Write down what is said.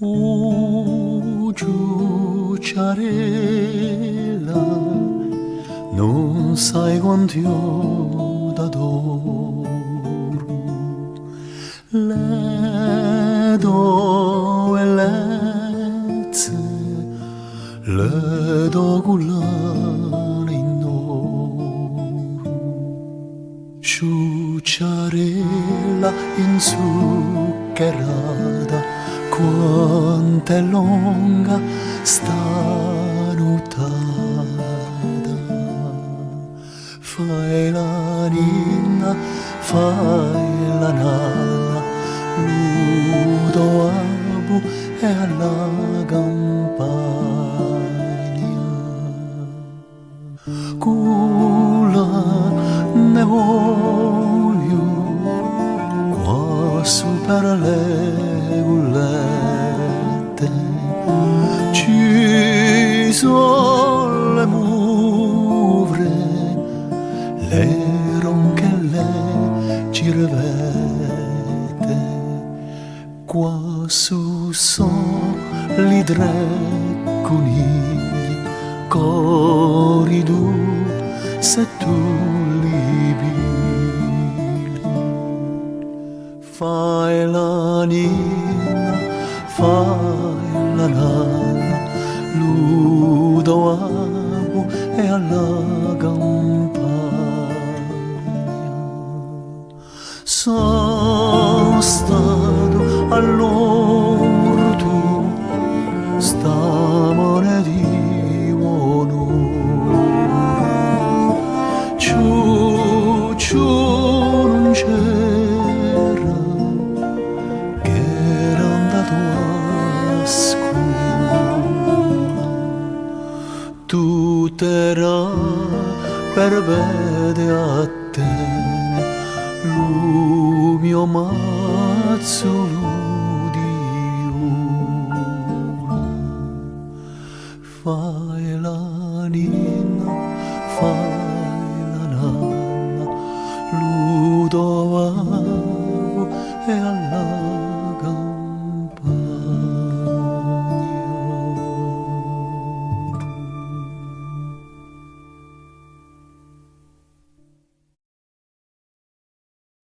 Ciucciarella, non sai quanto io t'adoro. Le do bellezze, le do collane in oro. Ciucciarella inzuccherata, quanto è lunga sta nottata. Fai la ninna, fai la nanna, ludo abu e alla campagna. Culla ne voglio qua su per le gullette, ci sono le muvre, le ronchelle girevette, qua su sono li tre conigli, coridu se tu li pigli. Fai la ninna, fai la nanna, ludo abu e alla campagna. Sono stato all'orto, stamane di onore, ciu non c'era, che era andato a scuola. Tutto era per vedere a te, lui mio mazzolo di viola. Fai la ninna, fai la nanna, ludo abu e alla